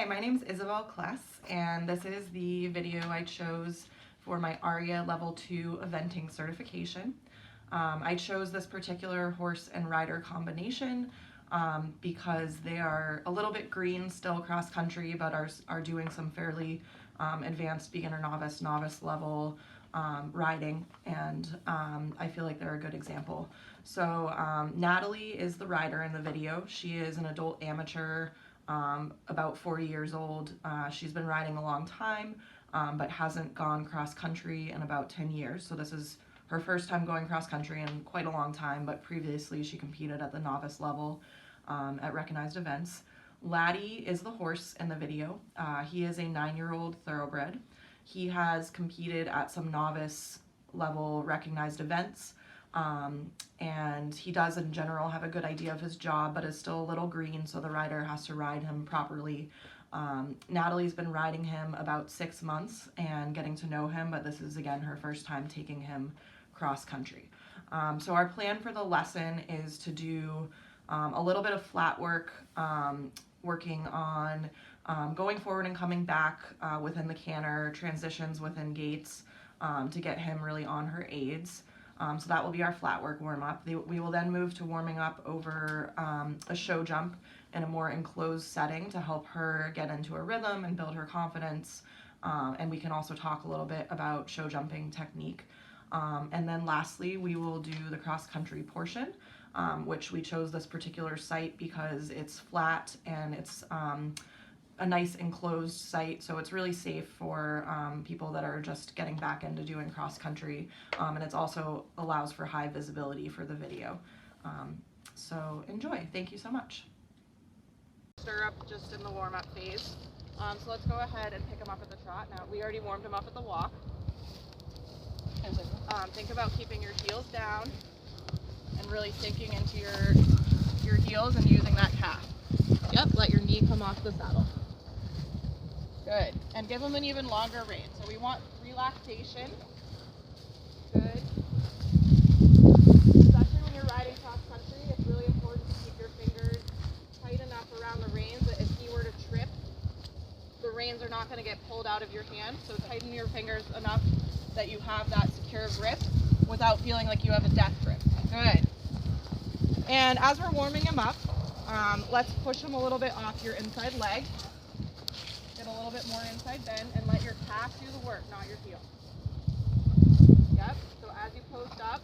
Hi, my name is Isabelle Cless, and this is the video I chose for my ARIA Level 2 eventing certification. I chose this particular horse and rider combination because they are a little bit green still cross country, but are doing some fairly advanced beginner novice level riding, and I feel like they're a good example. So Natalie is the rider in the video. She is an adult amateur, about 40 years old. She's been riding a long time, but hasn't gone cross country in about 10 years. So this is her first time going cross country in quite a long time, but previously she competed at the novice level at recognized events. Laddie is the horse in the video. He is a 9-year-old thoroughbred. He has competed at some novice level recognized events, and he does in general have a good idea of his job, but is still a little green, so the rider has to ride him properly. Natalie's been riding him about 6 months and getting to know him, but this is again her first time taking him cross country. So our plan for the lesson is to do a little bit of flat work, working on going forward and coming back within the canter, transitions within gaits to get him really on her aids. So that will be our flat work warm up. We will then move to warming up over a show jump in a more enclosed setting to help her get into a rhythm and build her confidence. And we can also talk a little bit about show jumping technique. And then lastly, we will do the cross country portion, which we chose this particular site because it's flat and it's a nice enclosed site, so it's really safe for people that are just getting back into doing cross country, and it also allows for high visibility for the video. So enjoy. Thank you so much. Stir up just in the warm-up phase. So let's go ahead and pick him up at the trot. Now we already warmed him up at the walk. Think about keeping your heels down and really sinking into your heels and using that calf. Yep, let your knee come off the saddle. Good. And give them an even longer rein. So we want relaxation. Good. Especially when you're riding cross country, it's really important to keep your fingers tight enough around the reins that if he were to trip, the reins are not going to get pulled out of your hand. So tighten your fingers enough that you have that secure grip without feeling like you have a death grip. Good. And as we're warming him up, let's push him a little bit off your inside leg. Get a little bit more inside bend and let your calf do the work, not your heel. Yep, so as you post up,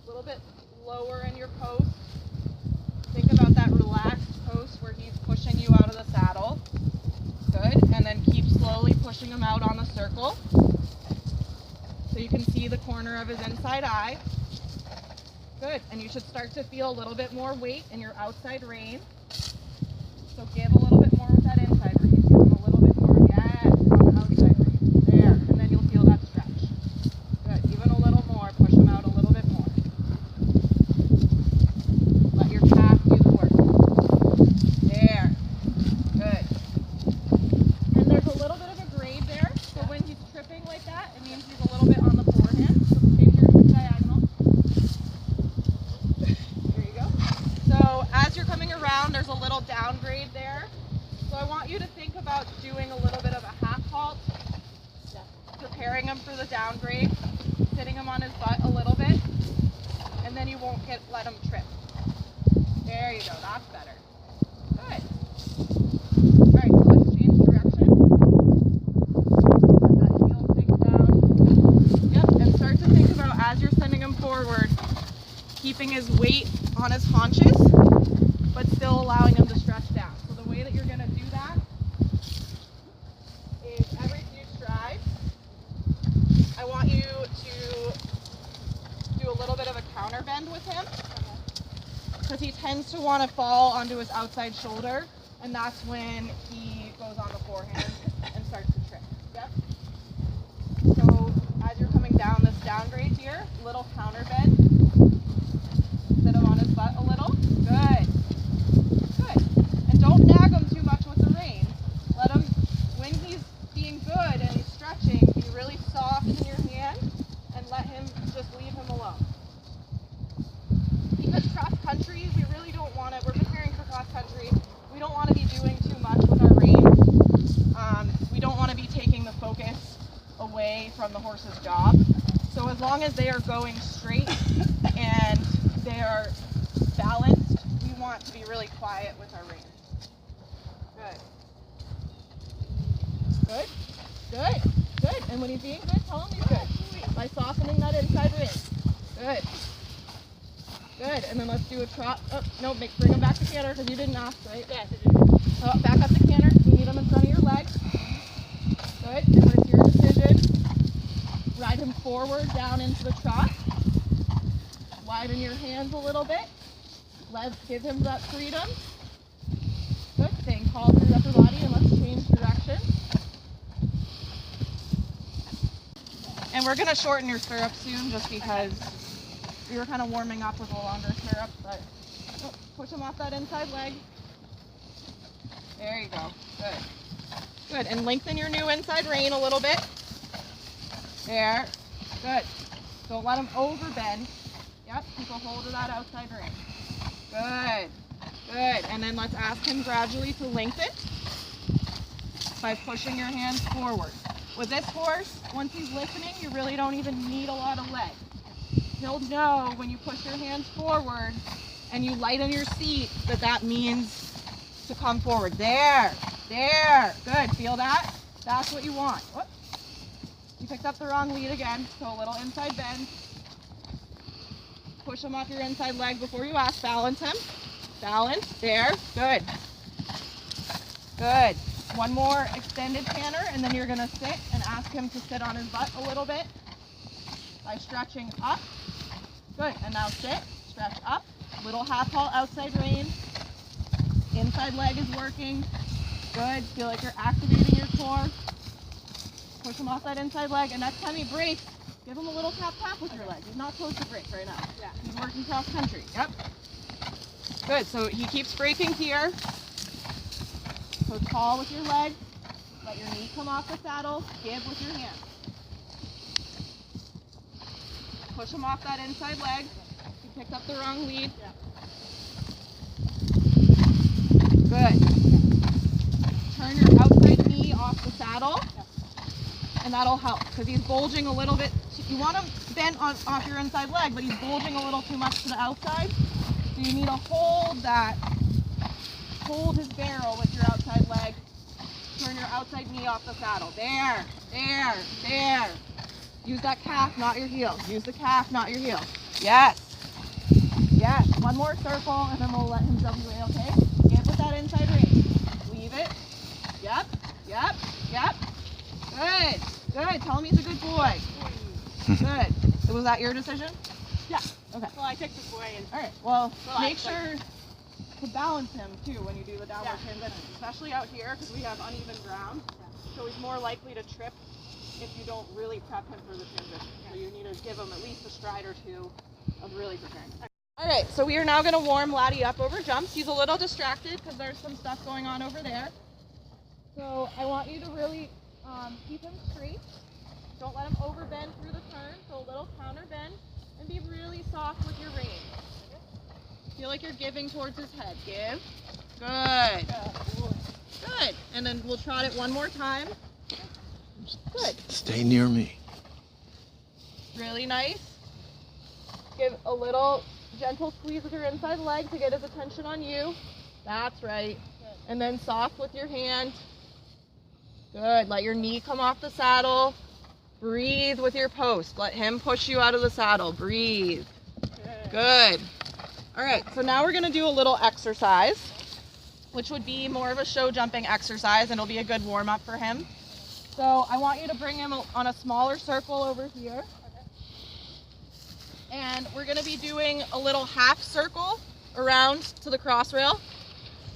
a little bit lower in your post. Think about that relaxed post where he's pushing you out of the saddle. Good, and then keep slowly pushing him out on the circle. So you can see the corner of his inside eye. Good, and you should start to feel a little bit more weight in your outside rein. So give a little bit more with that inside rein. Give him a little bit more, yes, on the outside rein. There, and then you'll feel that stretch. Good, even a little more, push him out a little bit more. Let your calf do the work. There, good. And there's a little bit of a grade there, so when he's tripping like that, it means he's a little bit on the forehand. So change your diagonal. As you're coming around, there's a little downgrade there. So I want you to think about doing a little bit of a half halt, preparing him for the downgrade, sitting him on his butt a little bit, and then you won't let him trip. There you go, that's better. Good. All right, so let's change direction. Let that heel sink down. Yep, and start to think about as you're sending him forward, keeping his weight on his haunches, but still allowing him to stretch down. So the way that you're going to do that is every few strides, I want you to do a little bit of a counter bend with him, because he tends to want to fall onto his outside shoulder, and that's when he goes on the forehand and starts to trip. Yep. So as you're coming down this downgrade here, little counter bend. Sit him on his butt a little. Good. Good. And don't nag him too much with the reins. Let him, when he's being good and he's stretching, be really soft in your hand and let him, just leave him alone. Because cross country, we really don't want to, we're preparing for cross country, we don't want to be doing too much with our reins. from the horse's job. So as long as they are going straight and they are balanced, we want to be really quiet with our rein. Good. Good. Good. Good. And when he's being good, tell him he's good. By softening that inside rein. Good. Good. And then let's do a trot. Oh, no, bring him back to canter because you didn't ask, right? Yes, I did. Oh, back up to canter. You need him in front of your leg. Good. And when it's your decision, ride him forward down into the trot. Widen your hands a little bit. Give him that freedom. Good. Staying tall through the upper body, and let's change direction. And we're going to shorten your stirrups soon just because we were kind of warming up with a longer stirrup, but push him off that inside leg. There you go. Good. Good. And lengthen your new inside rein a little bit. There. Good. Don't let him overbend. Yep. Keep a hold of that outside rein. Good. Good. And then let's ask him gradually to lengthen by pushing your hands forward. With this horse, once he's listening, you really don't even need a lot of leg. He'll know when you push your hands forward and you lighten your seat that means to come forward. There. There. Good. Feel that? That's what you want. Whoop. You picked up the wrong lead again, so a little inside bend. Push him off your inside leg before you ask. Balance him. Balance. There. Good. Good. One more extended canter, and then you're going to sit and ask him to sit on his butt a little bit by stretching up. Good. And now sit. Stretch up. Little half halt outside rein. Inside leg is working. Good. Feel like you're activating your core. Push him off that inside leg, and next time he breaks, give him a little tap with your leg. He's not supposed to break right now. Yeah. He's working cross country. Yep. Good. So he keeps breaking here. So tall with your leg. Let your knee come off the saddle. Give with your hand. Push him off that inside leg. You picked up the wrong lead. Yeah. Good. Turn your outside knee off the saddle. Yeah. And that'll help because he's bulging a little bit. You want him bent off your inside leg, but he's bulging a little too much to the outside. So you need to hold that. Hold his barrel with your outside leg. Turn your outside knee off the saddle. There, there, there. Use that calf, not your heel. Use the calf, not your heel. Yes. Yes. One more circle, and then we'll let him WA, okay? Get with that inside rein. Leave it. Yep. Yep. Yep. Good. Good. Tell him he's a good boy. Good. Was that your decision? Yeah. Okay. Well, I took the boy and... All right. Well, make sure to balance him too when you do the downward transition, especially out here because we have uneven ground. Yeah. So he's more likely to trip if you don't really prep him for the transition. Yeah. So you need to give him at least a stride or two of really preparing. All right, so we are now going to warm Laddie up over jumps. He's a little distracted because there's some stuff going on over there. So I want you to really keep him straight. Don't let him overbend through the turn. So a little counter bend and be really soft with your rein. Feel like you're giving towards his head. Give. Good. Good. And then we'll trot it one more time. Good. Stay near me. Really nice. Give a little gentle squeeze with your inside leg to get his attention on you. That's right. And then soft with your hand. Good. Let your knee come off the saddle. Breathe with your post. Let him push you out of the saddle. Breathe. Good. All right, so now we're going to do a little exercise, which would be more of a show jumping exercise, and it'll be a good warm-up for him. So I want you to bring him on a smaller circle over here. And we're going to be doing a little half circle around to the cross rail.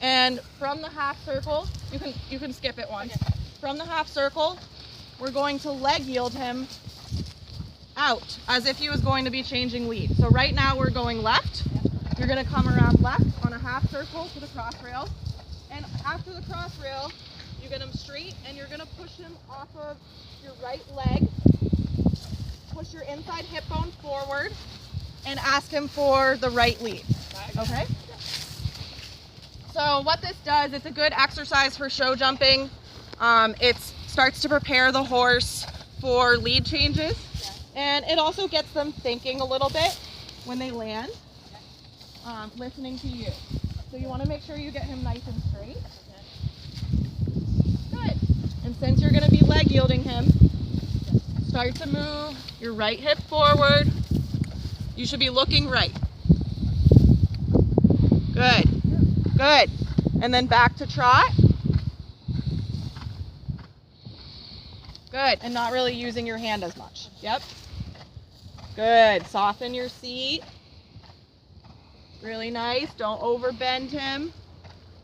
And from the half circle, you can skip it once. Okay. From the half circle, we're going to leg yield him out as if he was going to be changing lead. So right now we're going left. You're going to come around left on a half circle to the cross rail. And after the cross rail, you get him straight and you're going to push him off of your right leg. Push your inside hip bone forward and ask him for the right lead. Okay? So what this does, it's a good exercise for show jumping. It starts to prepare the horse for lead changes, and it also gets them thinking a little bit when they land, listening to you. So you want to make sure you get him nice and straight. Good. And since you're going to be leg yielding him, start to move your right hip forward. You should be looking right. Good. Good. And then back to trot. Good. And not really using your hand as much. Yep. Good. Soften your seat. Really nice. Don't overbend him.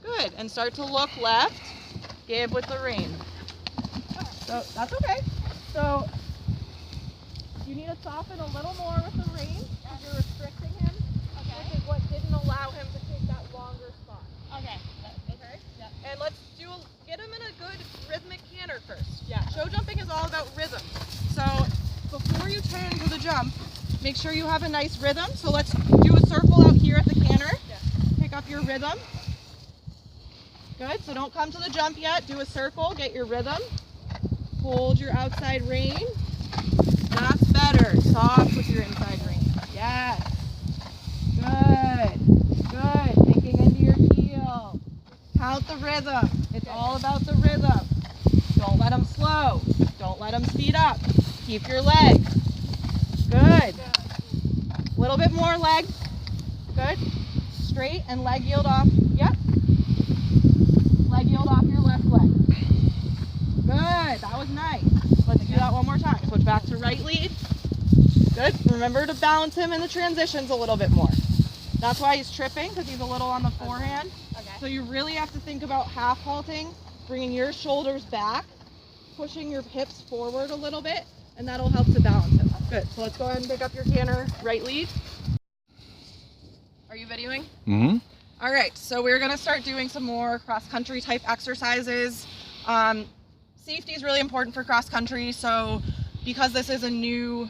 Good. And start to look left. Give with the rein. So that's okay. So you need to soften a little more with the rein because you're restricting him. Okay. Which is what didn't allow him to take that longer spot. Okay. Okay. Yeah. And let's get him in a good rhythmic canter first. Yeah. Show jumping is all about rhythm. So before you turn to the jump, make sure you have a nice rhythm. So let's do a circle out here at the canter. Yeah. Pick up your rhythm. Good. So don't come to the jump yet. Do a circle. Get your rhythm. Hold your outside rein. That's better. Soft with your inside rein. Yes. Good. Good. Thinking into your heel. Count the rhythm. It's all about the rhythm. Don't let them slow. Don't let them speed up. Keep your leg. Good. A little bit more leg. Good. Straight and leg yield off. Yep. Leg yield off your left leg. Good. That was nice. Let's do that one more time. Switch back to right lead. Good. Remember to balance him in the transitions a little bit more. That's why he's tripping, because he's a little on the forehand. Okay. So you really have to think about half halting, bringing your shoulders back, pushing your hips forward a little bit, and that'll help to balance him. Good. So let's go ahead and pick up your canter right lead. Are you videoing? Mm-hmm. All right. So we're going to start doing some more cross-country type exercises. Safety is really important for cross-country. So because this is a new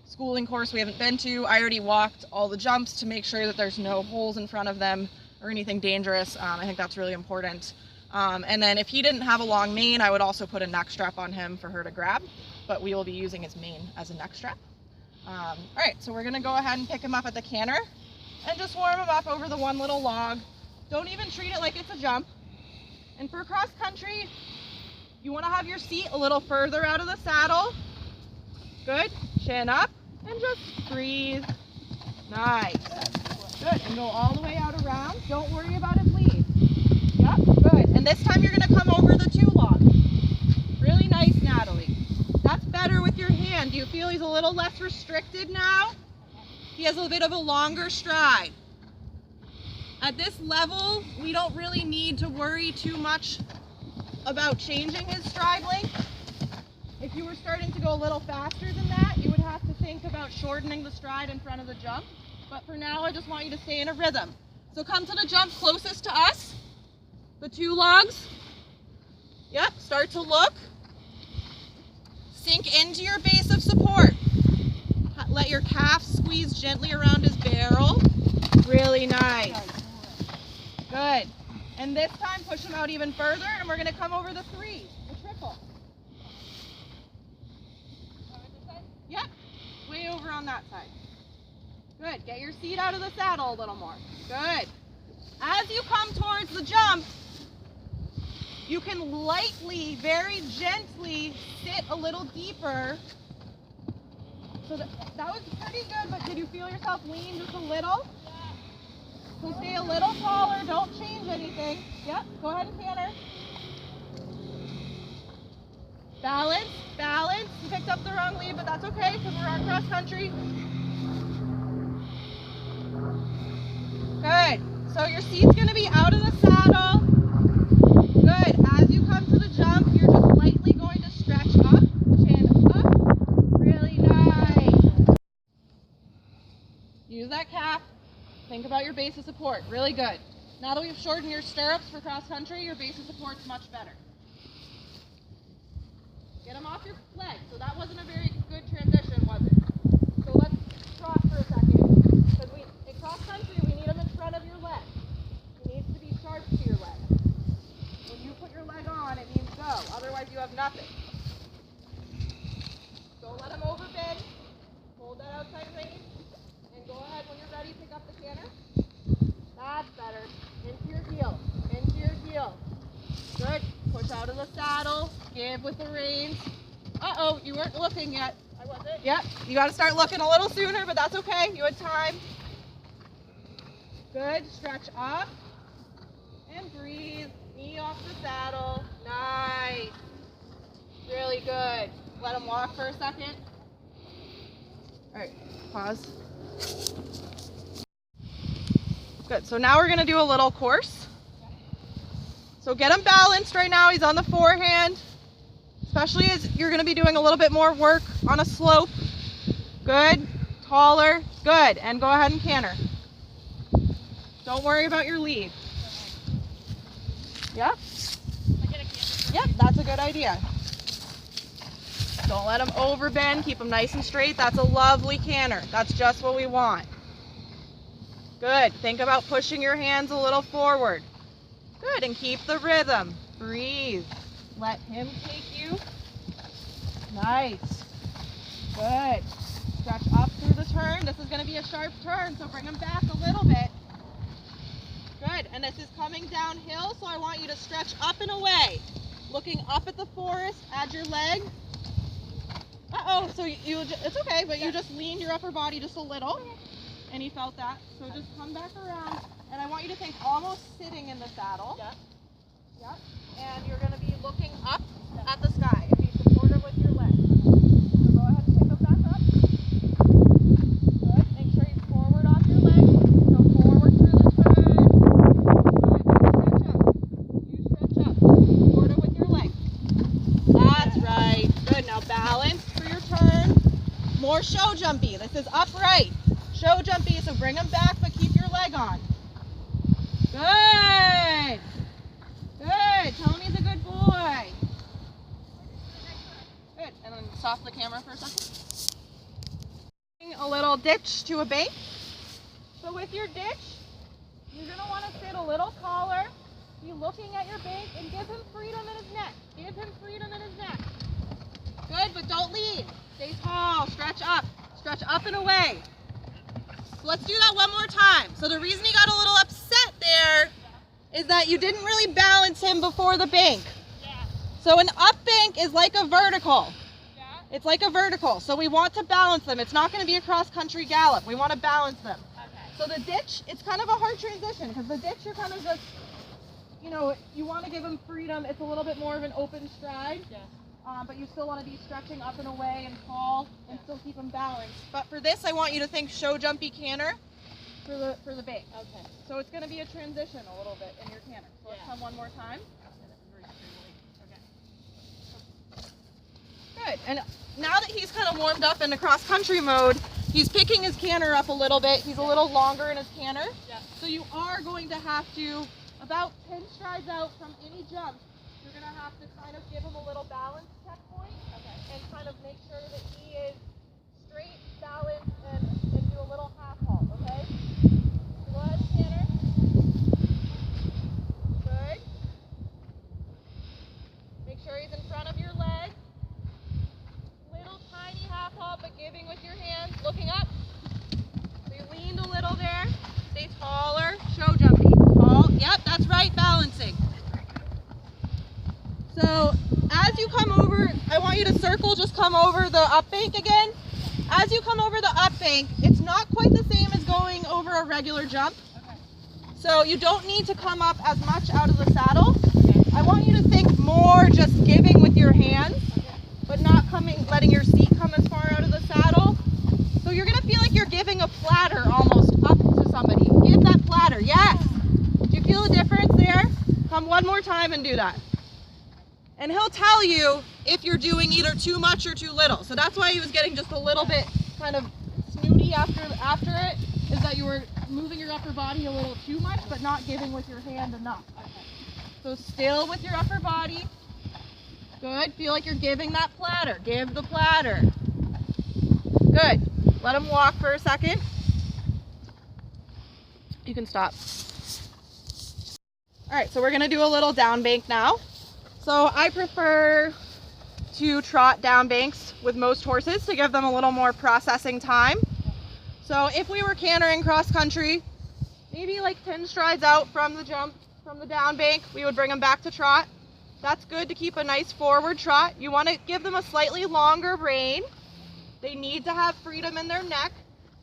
schooling course we haven't been to, I already walked all the jumps to make sure that there's no holes in front of them or anything dangerous. I think that's really important. And then if he didn't have a long mane, I would also put a neck strap on him for her to grab, but we will be using his mane as a neck strap. All right, so we're gonna go ahead and pick him up at the canter and just warm him up over the one little log. Don't even treat it like it's a jump. And for cross country, you wanna have your seat a little further out of the saddle. Good, chin up and just breathe. Nice. Good, and go all the way out around. Don't worry about his lead. Yep, good. And this time you're gonna come over the two log. Really nice, Natalie. That's better with your hand. Do you feel he's a little less restricted now? He has a bit of a longer stride. At this level, we don't really need to worry too much about changing his stride length. If you were starting to go a little faster than that, you would have to think about shortening the stride in front of the jump. But for now, I just want you to stay in a rhythm. So come to the jump closest to us, the two logs. Yep, start to look. Sink into your base of support. Let your calf squeeze gently around his barrel. Really nice. Good. And this time, push him out even further, and we're gonna come over the three, the triple. Yep, way over on that side. Good, get your seat out of the saddle a little more. Good. As you come towards the jump, you can lightly, very gently sit a little deeper. So that was pretty good, but did you feel yourself lean just a little? Yeah. So stay a little taller, don't change anything. Yep, go ahead and canter. Balance, balance. You picked up the wrong lead, but that's okay because we're on cross country. Good. So your seat's going to be out of the saddle. Good. As you come to the jump, you're just lightly going to stretch up, chin up. Really nice. Use that calf. Think about your base of support. Really good. Now that we've shortened your stirrups for cross country, your base of support's much better. Get them off your leg. So that wasn't a very good transition, was it? So let's trot for a second. Because in cross country, we need them in front of your leg. It needs to be sharp to your leg. When you put your leg on, it means go. Otherwise, you have nothing. outside rein. And go ahead when you're ready, pick up the canter. That's better. Into your heel. Into your heel. Good. Push out of the saddle. Give with the reins. Uh-oh, you weren't looking yet. I wasn't? Yep. You got to start looking a little sooner, but that's okay. You had time. Good. Stretch up. And breathe. Knee off the saddle. Nice. Really good. Let him walk for a second. All right. Pause. Good. So now we're going to do a little course. So get him balanced right now. He's on the forehand. Especially as you're going to be doing a little bit more work on a slope. Good. Taller. Good. And go ahead and canter. Don't worry about your lead. Yeah? Yep, that's a good idea. Don't let him overbend. Keep him nice and straight. That's a lovely canter. That's just what we want. Good. Think about pushing your hands a little forward. Good. And keep the rhythm. Breathe. Let him take you. Nice. Good. Stretch up through the turn. This is going to be a sharp turn, so bring him back a little bit. Good. And this is coming downhill, so I want you to stretch up and away. Looking up at the forest, add your leg. Uh-oh, so it's okay, but you just leaned your upper body just a little, and you felt that. So just come back around, and I want you to think almost sitting in the saddle. Yep. Yep. And you're going to be looking up at the sky and be supportive with your legs. So go ahead and pick them back up. Good. Make sure you forward off your legs. So forward through the turn. Good. You stretch up. Supportive with your legs. That's right. Good. Now balance for your turn. More show jumpy. This is upright. Show jumpy. So bring them back, but keep your leg on. Good. Good. Tony's a good boy. Good. And then stop the camera for a second. A little ditch to a bank. So with your ditch, you're going to want to sit a little taller. Be looking at your bank and give him freedom in his neck. Give him freedom in his neck. Good, but don't lean. Stay tall. Stretch up. Stretch up and away. So let's do that one more time. So the reason he got a little upset there is that you didn't really balance him before the bank. Yeah. So an up bank is like a vertical. Yeah. It's like a vertical. So we want to balance them. It's not going to be a cross-country gallop. We want to balance them. Okay. So the ditch, it's kind of a hard transition because the ditch you're kind of just, you know, you want to give him freedom. It's a little bit more of an open stride. Yeah. But you still want to be stretching up and away and tall and still keep them balanced. But for this, I want you to think show jumpy canter for the bank. Okay. So it's going to be a transition a little bit in your canter. So let's come one more time. Okay. Good. And now that he's kind of warmed up in the cross-country mode, he's picking his canter up a little bit. He's a little longer in his canter. Yeah. So you are going to have to, about 10 strides out from any jump, you're going to have to kind of give him a little balance checkpoint. Okay. And kind of make sure that he is straight, balanced, and do a little half halt, okay? Go ahead, canter. Good. Make sure he's in front of your leg. Little tiny half halt, but giving with your hands. Looking up. So you leaned a little there. Stay taller. Show jumpy. Tall. Yep, that's right. Balancing. So as you come over, I want you to circle, just come over the up bank again. As you come over the up bank, it's not quite the same as going over a regular jump. Okay. So you don't need to come up as much out of the saddle. Okay. I want you to think more just giving with your hands, okay, but not letting your seat come as far out of the saddle. So you're going to feel like you're giving a platter almost up to somebody. Give that platter, yes. Do you feel the difference there? Come one more time and do that. And he'll tell you if you're doing either too much or too little. So that's why he was getting just a little bit kind of snooty after it, is that you were moving your upper body a little too much, but not giving with your hand enough. Okay. So still with your upper body. Good. Feel like you're giving that platter. Give the platter. Good. Let him walk for a second. You can stop. All right, so we're going to do a little down bank now. So I prefer to trot down banks with most horses to give them a little more processing time. So if we were cantering cross country, maybe like 10 strides out from the jump, from the down bank, we would bring them back to trot. That's good to keep a nice forward trot. You want to give them a slightly longer rein. They need to have freedom in their neck.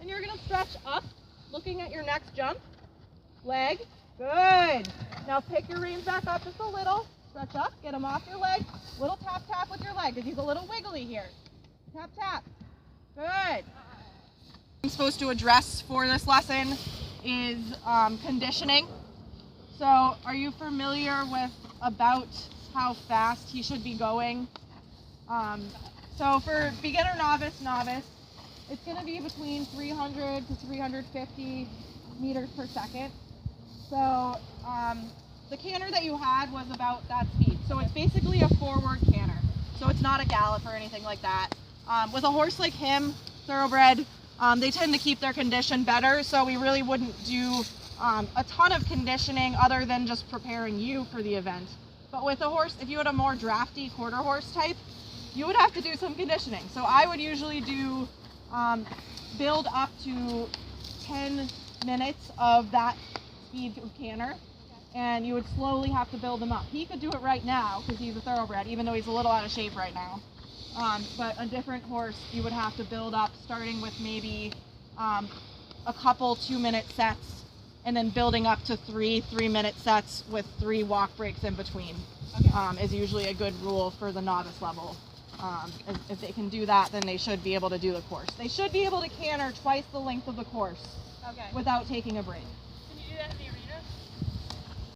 And you're going to stretch up, looking at your next jump. Leg. Good. Now pick your reins back up just a little. Stretch up, get them off your leg. Little tap tap with your leg because he's a little wiggly here. Tap tap. Good. I'm supposed to address for this lesson is conditioning. So are you familiar with about how fast he should be going? So for beginner, novice, it's going to be between 300 to 350 meters per second. So the canter that you had was about that speed. So it's basically a forward canter. So it's not a gallop or anything like that. With a horse like him, thoroughbred, they tend to keep their condition better. So we really wouldn't do a ton of conditioning other than just preparing you for the event. But with a horse, if you had a more drafty quarter horse type, you would have to do some conditioning. So I would usually do build up to 10 minutes of that speed of canter, and you would slowly have to build him up. He could do it right now because he's a thoroughbred, even though he's a little out of shape right now. But a different horse, you would have to build up, starting with maybe a couple 2-minute sets, and then building up to 3-minute sets with 3 walk breaks in between. Okay. Is usually a good rule for the novice level. If they can do that, then they should be able to do the course. They should be able to canter twice the length of the course without taking a break.